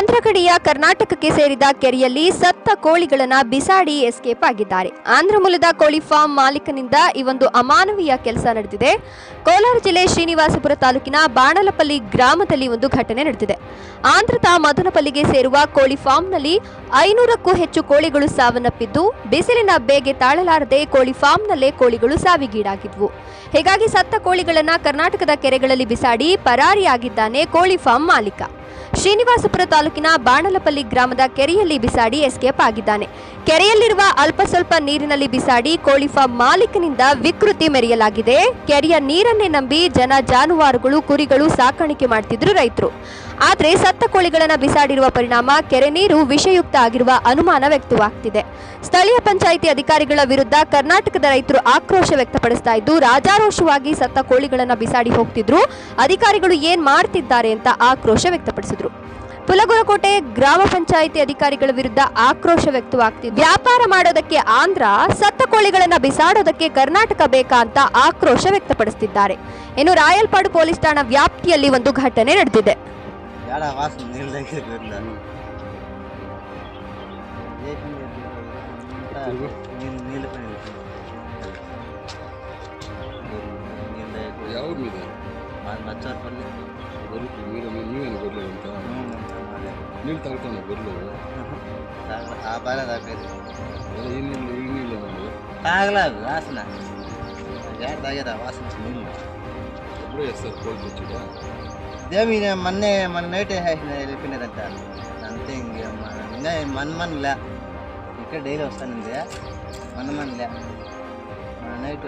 ಆಂಧ್ರ ಗಡಿಯ ಕರ್ನಾಟಕಕ್ಕೆ ಸೇರಿದ ಕೆರೆಯಲ್ಲಿ ಸತ್ತ ಕೋಳಿಗಳನ್ನು ಬಿಸಾಡಿ ಎಸ್ಕೇಪ್ ಆಗಿದ್ದಾರೆ. ಆಂಧ್ರ ಮೂಲದ ಕೋಳಿ ಫಾರ್ಮ್ ಮಾಲೀಕನಿಂದ ಈ ಒಂದು ಅಮಾನವೀಯ ಕೆಲಸ ನಡೆದಿದೆ. ಕೋಲಾರ ಜಿಲ್ಲೆ ಶ್ರೀನಿವಾಸಪುರ ತಾಲೂಕಿನ ಬಾಣಲಪಲ್ಲಿ ಗ್ರಾಮದಲ್ಲಿ ಒಂದು ಘಟನೆ ನಡೆದಿದೆ. ಆಂಧ್ರದ ಮದನಪಲ್ಲಿಗೆ ಸೇರುವ ಕೋಳಿ ಫಾರ್ಮ್ನಲ್ಲಿ 500ಕ್ಕೂ ಹೆಚ್ಚು ಕೋಳಿಗಳು ಸಾವನ್ನಪ್ಪಿದ್ದು, ಬಿಸಿಲಿನ ಬೇಗೆ ತಾಳಲಾರದೆ ಕೋಳಿ ಫಾರ್ಮ್ನಲ್ಲೇ ಕೋಳಿಗಳು ಸಾವಿಗೀಡಾಗಿದ್ವು. ಹೀಗಾಗಿ ಸತ್ತ ಕೋಳಿಗಳನ್ನು ಕರ್ನಾಟಕದ ಕೆರೆಗಳಲ್ಲಿ ಬಿಸಾಡಿ ಪರಾರಿಯಾಗಿದ್ದಾನೆ ಕೋಳಿ ಫಾರ್ಮ್ ಮಾಲೀಕ. ಶ್ರೀನಿವಾಸಪುರ ತಾಲೂಕಿನ ಬಾಣಲಪಲ್ಲಿ ಗ್ರಾಮದ ಕೆರೆಯಲ್ಲಿ ಬಿಸಾಡಿ ಎಸ್ಕೇಪ್ ಆಗಿದ್ದಾನೆ. ಕೆರೆಯಲ್ಲಿರುವ ಅಲ್ಪ ಸ್ವಲ್ಪ ನೀರಿನಲ್ಲಿ ಬಿಸಾಡಿ ಕೋಳಿ ಫಾರ್ಮ್ ಮಾಲೀಕನಿಂದ ವಿಕೃತಿ ಮೆರೆಯಲಾಗಿದೆ. ಕೆರೆಯ ನೀರನ್ನೇ ನಂಬಿ ಜಾನುವಾರುಗಳು, ಕುರಿಗಳು ಸಾಕಾಣಿಕೆ ಮಾಡ್ತಿದ್ರು ರೈತರು. ಆದರೆ ಸತ್ತ ಕೋಳಿಗಳನ್ನು ಬಿಸಾಡಿರುವ ಪರಿಣಾಮ ಕೆರೆ ನೀರು ವಿಷಯುಕ್ತ ಆಗಿರುವ ಅನುಮಾನ ವ್ಯಕ್ತವಾಗ್ತಿದೆ. ಸ್ಥಳೀಯ ಪಂಚಾಯಿತಿ ಅಧಿಕಾರಿಗಳ ವಿರುದ್ಧ ಕರ್ನಾಟಕದ ರೈತರು ಆಕ್ರೋಶ ವ್ಯಕ್ತಪಡಿಸ್ತಾ ಇದ್ದು, ರಾಜಾರೋಷವಾಗಿ ಸತ್ತ ಕೋಳಿಗಳನ್ನು ಬಿಸಾಡಿ ಹೋಗ್ತಿದ್ರು. ಅಧಿಕಾರಿಗಳು ಏನ್ ಮಾಡ್ತಿದ್ದಾರೆ ಅಂತ ಆಕ್ರೋಶ ವ್ಯಕ್ತಪಡಿಸಿದ್ರು. ಪುಲಗುರಕೋಟೆ ಗ್ರಾಮ ಪಂಚಾಯಿತಿ ಅಧಿಕಾರಿಗಳ ವಿರುದ್ಧ ಆಕ್ರೋಶ ವ್ಯಕ್ತವಾಗ್ತಿದೆ. ವ್ಯಾಪಾರ ಮಾಡೋದಕ್ಕೆ ಆಂಧ್ರ, ಸತ್ತ ಕೋಳಿಗಳನ್ನು ಬಿಸಾಡೋದಕ್ಕೆ ಕರ್ನಾಟಕ ಬೇಕಾ ಅಂತ ಆಕ್ರೋಶ ವ್ಯಕ್ತಪಡಿಸುತ್ತಿದ್ದಾರೆ. ಇನ್ನು ರಾಯಲ್ಪಾಡು ಪೊಲೀಸ್ ಠಾಣಾ ವ್ಯಾಪ್ತಿಯಲ್ಲಿ ಒಂದು ಘಟನೆ ನಡೆದಿದೆ. ನೀರು ತಗೊಳ್ತಾನೆ ಬರ್ಲು ತಾಗಲ ವಾಸನ ಯಾರ್ದಾಗ್ಯದ ವಾಸನ ನೀನು ఎప్పుడో చేస్తారు కోల్ తెచ్చుడా దేవి మొన్నే మన నైట్ వెళ్ళిపోయినారంట అంతే ఇంకా మనలే ఇక్కడ డైలీ వస్తానండి మనలే నైట్